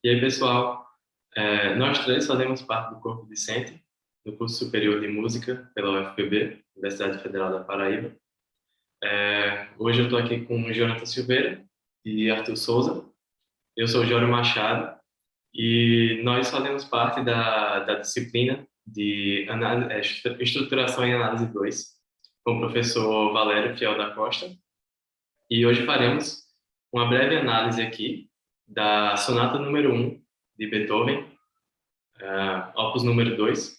E aí, pessoal, nós três fazemos parte do corpo docente do curso superior de música pela UFPB, Universidade Federal da Paraíba. Hoje eu estou aqui com o Jonathan Silveira e Arthur Souza. Eu sou o Jório Machado e nós fazemos parte da disciplina de Estruturação e Análise 2, com o professor Valério Fiel da Costa. E hoje faremos uma breve análise aqui da Sonata número 1 de Beethoven, Opus número 2,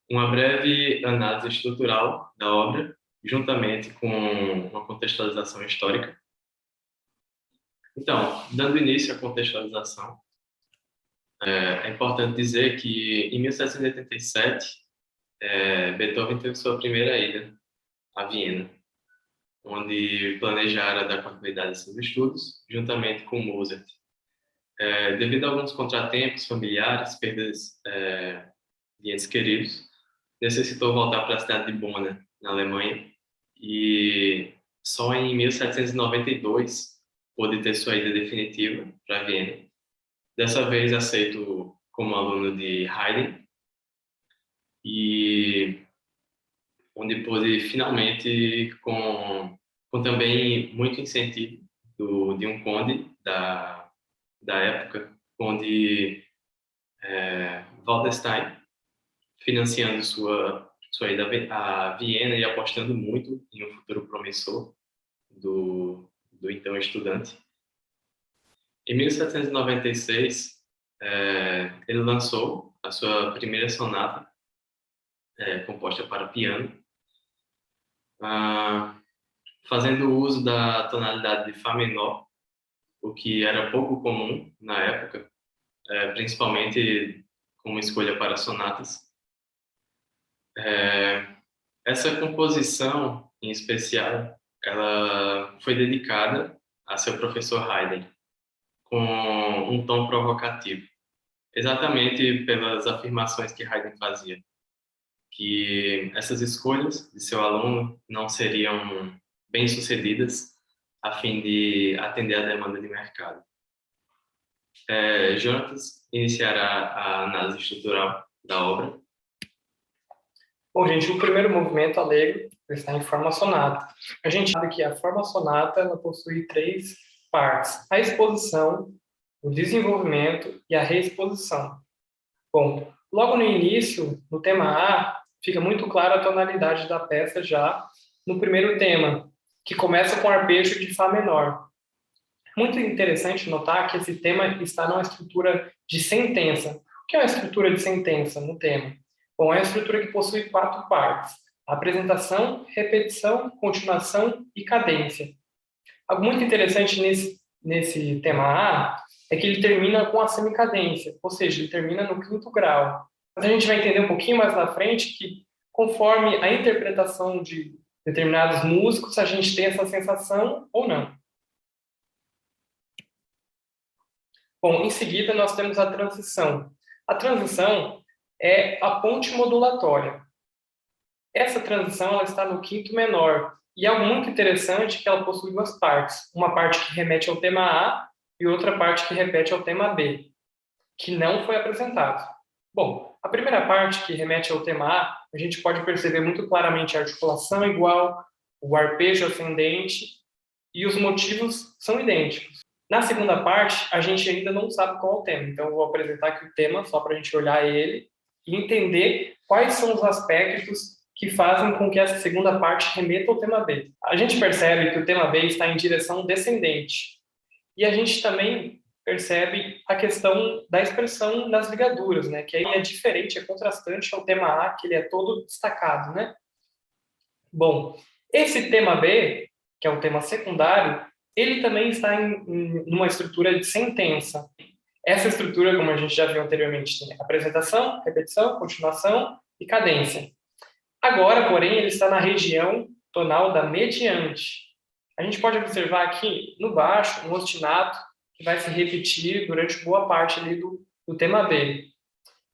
uma breve análise estrutural da obra, juntamente com uma contextualização histórica. Então, dando início à contextualização, é importante dizer que em 1787, Beethoven teve sua primeira ida a Viena, onde planejara dar continuidade a seus estudos, juntamente com Mozart. Devido a alguns contratempos familiares, perdas de entes queridos, necessitou voltar para a cidade de Bonn, na Alemanha, e só em 1792 pôde ter sua ida definitiva para Viena. Dessa vez aceito como aluno de Haydn, e onde pôde finalmente, com também muito incentivo de um conde da época, conde Waldestein, financiando sua ida a Viena e apostando muito em um futuro promissor do então estudante. Em 1796, ele lançou a sua primeira sonata, composta para piano, fazendo uso da tonalidade de Fá menor, o que era pouco comum na época, principalmente como escolha para sonatas. Essa composição, em especial, ela foi dedicada a seu professor Haydn, com um tom provocativo, exatamente pelas afirmações que Haydn fazia, que essas escolhas de seu aluno não seriam bem-sucedidas a fim de atender à demanda de mercado. Jonatas iniciará a análise estrutural da obra. Bom, gente, o primeiro movimento alegro está em forma sonata. A gente sabe que a forma sonata ela possui três partes: a exposição, o desenvolvimento e a reexposição. Bom, logo no início, no tema A, fica muito clara a tonalidade da peça já no primeiro tema, que começa com arpejo de Fá menor. Muito interessante notar que esse tema está numa estrutura de sentença. O que é uma estrutura de sentença no tema? Bom, é uma estrutura que possui 4 partes: apresentação, repetição, continuação e cadência. Algo muito interessante nesse tema A é que ele termina com a semicadência, ou seja, ele termina no 5º grau. Mas a gente vai entender um pouquinho mais na frente que, conforme a interpretação de determinados músicos, a gente tem essa sensação ou não. Bom, em seguida nós temos a transição. A transição é a ponte modulatória. Essa transição ela está no 5º menor. E é algo muito interessante que ela possui 2 partes. Uma parte que remete ao tema A e outra parte que remete ao tema B, que não foi apresentado. Bom, a primeira parte que remete ao tema A gente pode perceber muito claramente a articulação igual, o arpejo ascendente e os motivos são idênticos. Na segunda parte, a gente ainda não sabe qual é o tema, então eu vou apresentar aqui o tema só para a gente olhar ele e entender quais são os aspectos que fazem com que essa segunda parte remeta ao tema B. A gente percebe que o tema B está em direção descendente e a gente também percebe a questão da expressão das ligaduras, né? Que aí é diferente, é contrastante ao tema A, que ele é todo destacado, né? Bom, esse tema B, que é o tema secundário, ele também está numa estrutura de sentença. Essa estrutura, como a gente já viu anteriormente, tem apresentação, repetição, continuação e cadência. Agora, porém, ele está na região tonal da mediante. A gente pode observar aqui no baixo um ostinato que vai se repetir durante boa parte ali do tema B.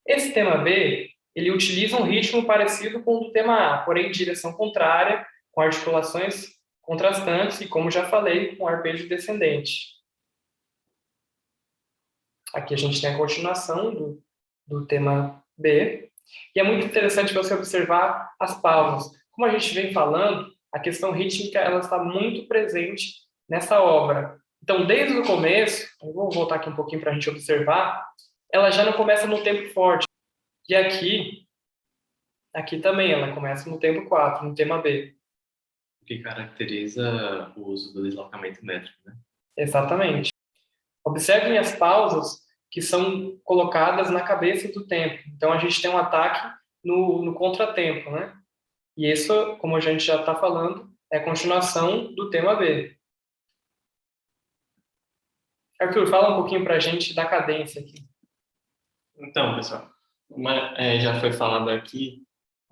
Esse tema B, ele utiliza um ritmo parecido com o do tema A, porém em direção contrária, com articulações contrastantes e, como já falei, com arpejo descendente. Aqui a gente tem a continuação do tema B. E é muito interessante você observar as pausas. Como a gente vem falando, a questão rítmica ela está muito presente nessa obra. Então, desde o começo, eu vou voltar aqui um pouquinho para a gente observar, ela já não começa no tempo forte. E aqui também, ela começa no tempo 4, no tema B. O que caracteriza o uso do deslocamento métrico, né? Exatamente. Observem as pausas que são colocadas na cabeça do tempo. Então, a gente tem um ataque no contratempo, né? E isso, como a gente já está falando, é a continuação do tema B. Arthur, fala um pouquinho para a gente da cadência aqui. Então, pessoal, como já foi falado aqui,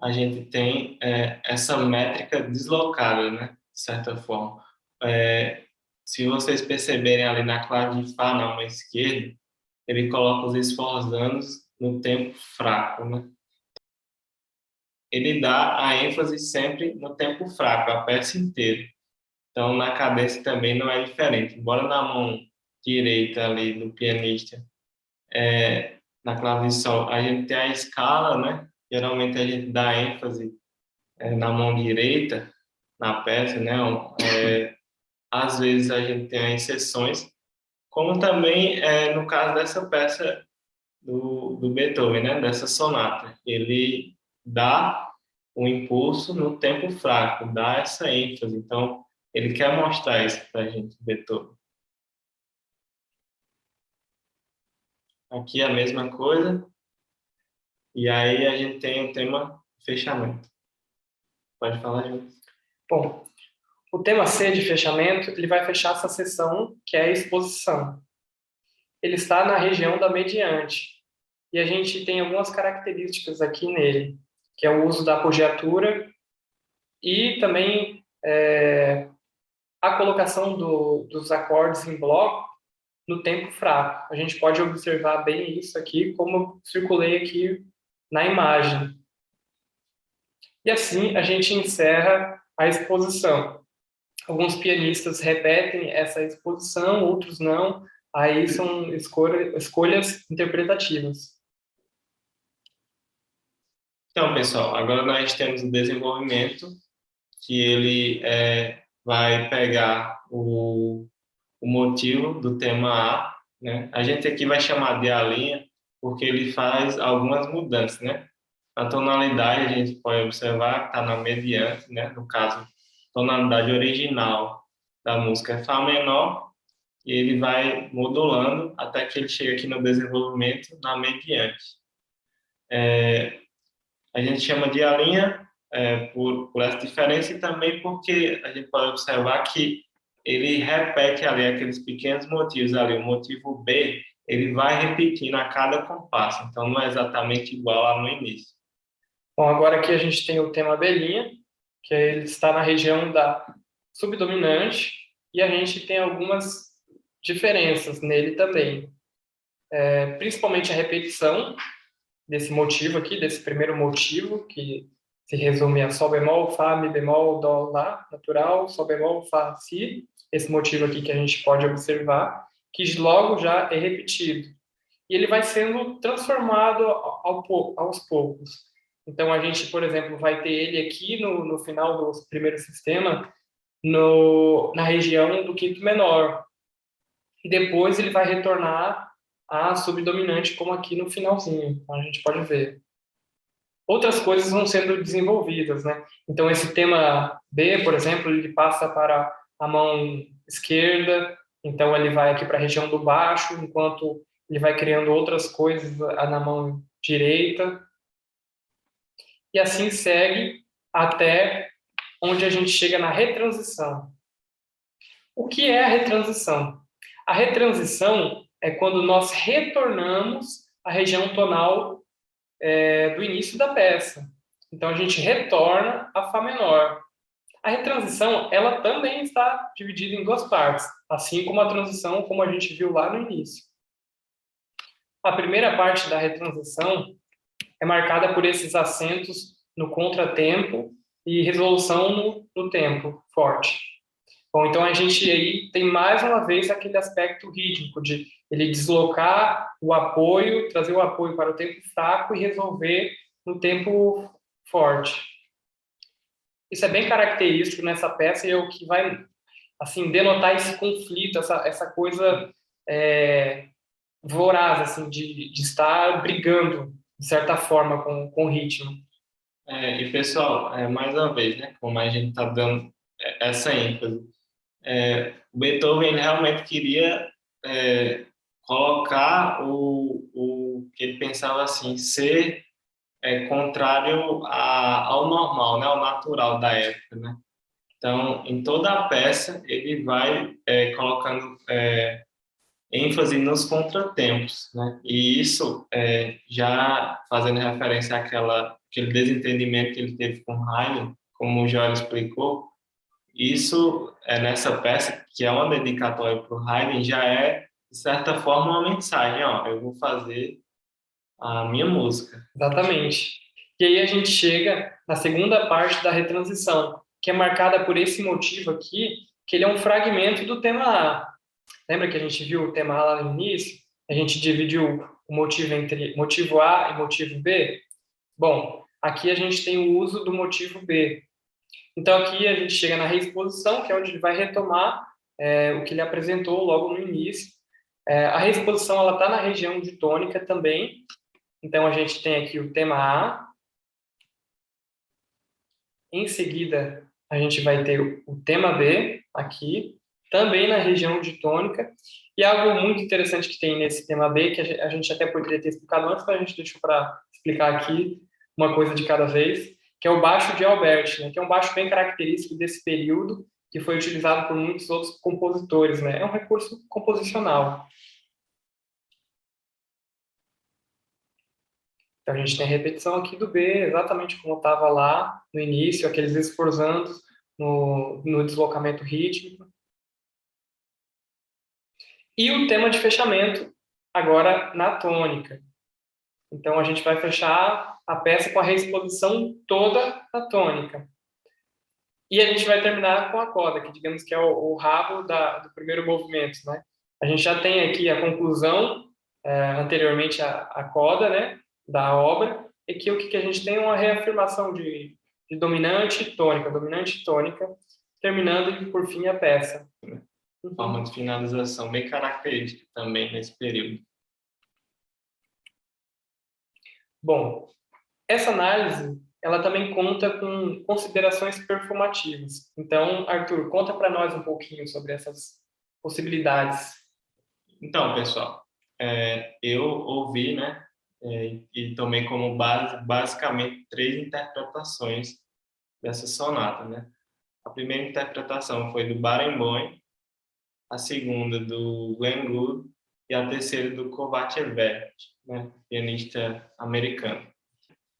a gente tem essa métrica deslocada, né? De certa forma. Se vocês perceberem ali na clave de Fá, na mão esquerda, ele coloca os esforçandos no tempo fraco, né? Ele dá a ênfase sempre no tempo fraco, a peça inteira. Então, na cadência também não é diferente. Embora na mão direita ali do pianista, na clave de sol, a gente tem a escala, né? Geralmente a gente dá ênfase na mão direita, na peça, né? Às vezes a gente tem as exceções, como também no caso dessa peça do Beethoven, né? Dessa sonata. Ele dá o impulso no tempo fraco, dá essa ênfase. Então, ele quer mostrar isso para a gente, Beethoven. Aqui a mesma coisa. E aí a gente tem o tema fechamento. Pode falar, Júlio. Bom, o tema C de fechamento, ele vai fechar essa seção, que é a exposição. Ele está na região da mediante. E a gente tem algumas características aqui nele, que é o uso da apogiatura e também a colocação dos acordes em bloco no tempo fraco. A gente pode observar bem isso aqui, como eu circulei aqui na imagem. E assim a gente encerra a exposição. Alguns pianistas repetem essa exposição, outros não. Aí são escolhas interpretativas. Então, pessoal, agora nós temos o desenvolvimento, que ele vai pegar o motivo do tema A, né? A gente aqui vai chamar de A linha, porque ele faz algumas mudanças, né? A tonalidade a gente pode observar que está na mediante, né? No caso, a tonalidade original da música é Fá menor, e ele vai modulando até que ele chega aqui no desenvolvimento na mediante. A gente chama de A linha por essa diferença e também porque a gente pode observar que ele repete ali aqueles pequenos motivos ali. O motivo B, ele vai repetindo a cada compasso, então não é exatamente igual lá no início. Bom, agora aqui a gente tem o tema abelhinha, que ele está na região da subdominante, e a gente tem algumas diferenças nele também. Principalmente a repetição desse motivo aqui, desse primeiro motivo, que se resume a Sol bemol, Fá, Mi bemol, Dó, Lá, natural, Sol bemol, Fá, Si. Esse motivo aqui que a gente pode observar, que logo já é repetido. E ele vai sendo transformado aos poucos. Então, a gente, por exemplo, vai ter ele aqui no final do primeiro sistema, na região do quinto menor. E depois ele vai retornar a subdominante, como aqui no finalzinho. Então, a gente pode ver. Outras coisas vão sendo desenvolvidas, né? Então, esse tema B, por exemplo, ele passa para a mão esquerda, então ele vai aqui para a região do baixo, enquanto ele vai criando outras coisas na mão direita. E assim segue até onde a gente chega na retransição. O que é a retransição? A retransição é quando nós retornamos à região tonal do início da peça. Então, a gente retorna a Fá menor. A retransição, ela também está dividida em duas partes, assim como a transição, como a gente viu lá no início. A primeira parte da retransição é marcada por esses acentos no contratempo e resolução no tempo forte. Bom, então a gente aí tem mais uma vez aquele aspecto rítmico de ele deslocar o apoio, trazer o apoio para o tempo fraco e resolver no tempo forte. Isso é bem característico nessa peça e é o que vai assim denotar esse conflito, essa coisa voraz assim de estar brigando de certa forma com o ritmo. E pessoal, mais uma vez, né, como a gente está dando essa ênfase, o Beethoven ele realmente queria colocar o que ele pensava assim, ser contrário ao normal, né, ao natural da época, né? Então, em toda a peça, ele vai colocando ênfase nos contratempos, né? E isso, já fazendo referência àquele desentendimento que ele teve com Haydn, como o Jorge explicou, isso, nessa peça, que é uma dedicatória para o Haydn, já é, de certa forma, uma mensagem, ó, eu vou fazer a minha música. Exatamente. E aí a gente chega na segunda parte da retransição, que é marcada por esse motivo aqui, que ele é um fragmento do tema A. Lembra que a gente viu o tema A lá no início? A gente dividiu o motivo entre motivo A e motivo B? Bom, aqui a gente tem o uso do motivo B. Então aqui a gente chega na reexposição, que é onde ele vai retomar o que ele apresentou logo no início. A reexposição ela está na região de tônica também. Então a gente tem aqui o tema A. Em seguida a gente vai ter o tema B aqui, também na região de tônica. E algo muito interessante que tem nesse tema B, que a gente até poderia ter explicado antes, mas a gente deixou para explicar aqui uma coisa de cada vez, que é o baixo de Alberti, né? Que é um baixo bem característico desse período, que foi utilizado por muitos outros compositores, né? É um recurso composicional. Então a gente tem a repetição aqui do B, exatamente como estava lá no início, aqueles esforzandos no deslocamento rítmico. E o tema de fechamento, agora na tônica. Então a gente vai fechar a peça com a reexposição toda da tônica. E a gente vai terminar com a coda, que digamos que é o rabo do primeiro movimento, né? A gente já tem aqui a conclusão, anteriormente a coda, né, da obra, e que o que a gente tem é uma reafirmação de dominante e tônica, terminando e por fim a peça. Forma de finalização bem característica também nesse período. Bom, essa análise ela também conta com considerações performativas. Então, Arthur, conta para nós um pouquinho sobre essas possibilidades. Então, pessoal, eu ouvi, né, e tomei como base, basicamente, 3 interpretações dessa sonata, né? A primeira interpretação foi do Barenboim, a segunda do Glenn Gould e a terceira do Kovacevic, né, pianista americano.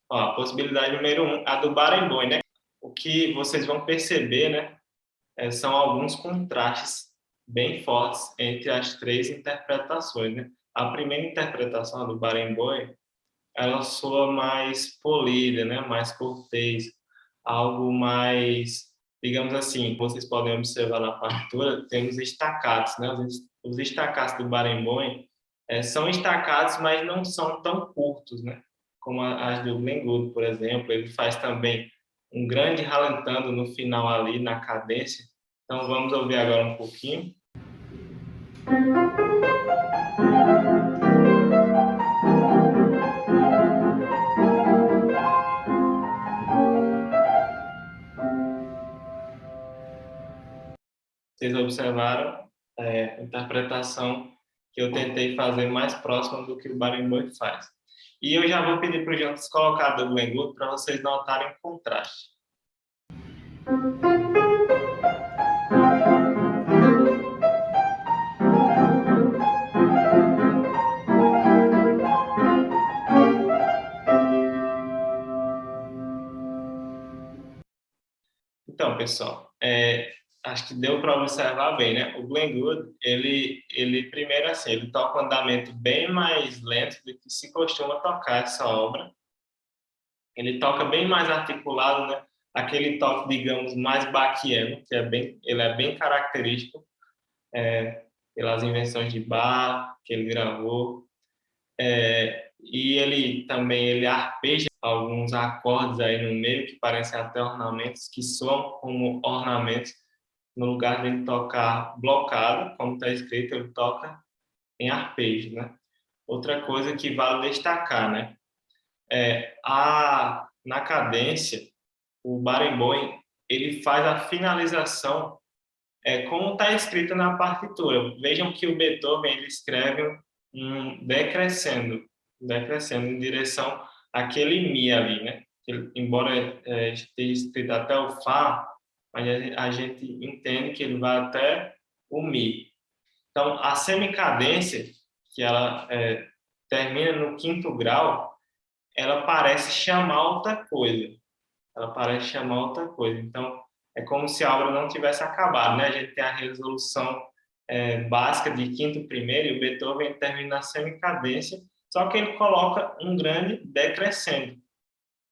Ó, a possibilidade número 1, a do Barenboim, né? O que vocês vão perceber, né, são alguns contrastes bem fortes entre as 3 interpretações, né? A primeira interpretação, a do Barenboim, ela soa mais polida, né? Mais cortês, algo mais, digamos assim, vocês podem observar na partitura, temos estacatos, né? Os estacatos do Barenboim são estacatos, mas não são tão curtos, né? Como as do Glenn Gould, por exemplo. Ele faz também um grande ralentando no final ali, na cadência. Então vamos ouvir agora um pouquinho. Vocês observaram a interpretação que eu tentei fazer mais próxima do que o Barenboim faz. E eu já vou pedir para o Jonas colocar do Glenn Gould para vocês notarem o contraste. Então, pessoal, acho que deu para observar bem, né? O Glenn Gould, ele primeiro assim, ele toca um andamento bem mais lento do que se costuma tocar essa obra. Ele toca bem mais articulado, né? aquele toque, digamos, mais baquiano, que ele é bem característico pelas invenções de Bach que ele gravou. E ele também arpeja alguns acordes aí no meio que parecem até ornamentos, que soam como ornamentos. No lugar de ele tocar blocado, como está escrito, ele toca em arpejo, né? Outra coisa que vale destacar, né? Na cadência, o berimbau ele faz a finalização como está escrito na partitura. Vejam que o Beethoven ele escreve um decrescendo em direção àquele mi ali, né? Embora esteja escrito até o fá, mas a gente entende que ele vai até o mi. Então, a semicadência, que ela termina no quinto grau, ela parece chamar outra coisa. Então, é como se a obra não tivesse acabado, né? A gente tem a resolução básica de quinto primeiro e o Beethoven termina na semicadência, só que ele coloca um grande decrescendo.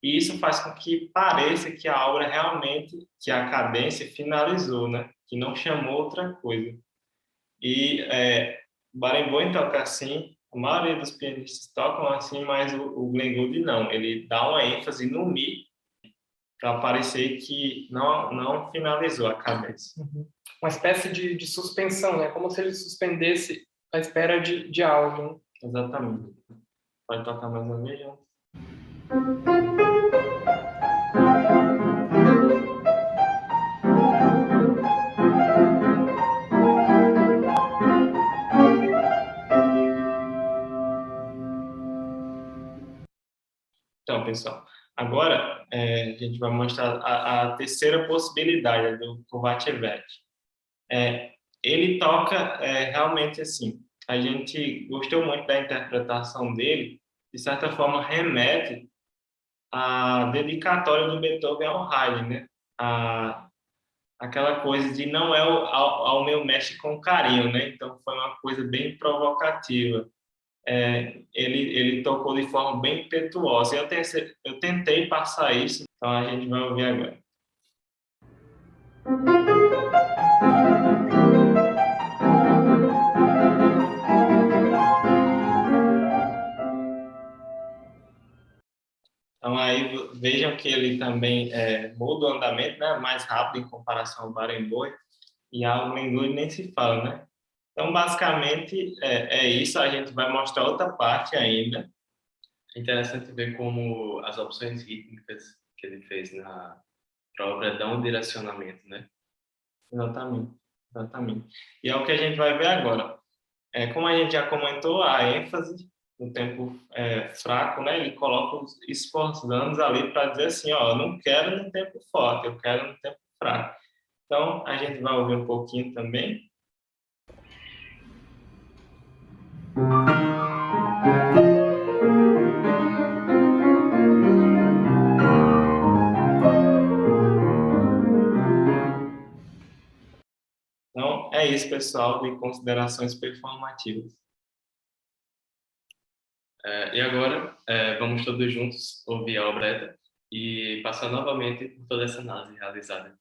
E isso faz com que pareça que a obra realmente, que a cadência finalizou, né? Que não chamou outra coisa. E o berimbau toca assim, a maioria dos pianistas tocam assim, mas o Glenn Gould não. Ele dá uma ênfase no mi para parecer que não finalizou a cadência. Uhum. Uma espécie de suspensão, né? Como se ele suspendesse a espera de algo. Né? Exatamente. Pode tocar mais uma vez, João? Então, pessoal, agora a gente vai mostrar a terceira possibilidade do Kovacevic. Ele toca realmente assim. A gente gostou muito da interpretação dele, de certa forma remete à dedicatória do Beethoven ao Haydn, né? Aquela coisa de não é ao meu mestre com carinho, né? Então foi uma coisa bem provocativa. Ele tocou de forma bem impetuosa. Eu tentei passar isso, então a gente vai ouvir agora. Então aí vejam que ele também muda o andamento, né? Mais rápido em comparação ao berimbau, e ao Glenn Gould nem se fala, né? Então basicamente é isso. A gente vai mostrar outra parte ainda. É interessante ver como as opções rítmicas que ele fez na própria dão um direcionamento, né? Exatamente. E é o que a gente vai ver agora. Como a gente já comentou, a ênfase no tempo fraco, né? Ele coloca os esforçandos ali para dizer assim, ó, eu não quero no tempo forte, eu quero no tempo fraco. Então, a gente vai ouvir um pouquinho também. Então, é isso, pessoal, de considerações performativas. E agora, vamos todos juntos ouvir a obreta e passar novamente por toda essa análise realizada.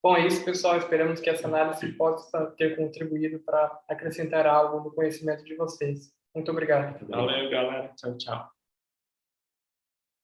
Bom, é isso, pessoal. Esperamos que essa análise possa ter contribuído para acrescentar algo no conhecimento de vocês. Muito obrigado. Valeu, galera. Tchau, tchau.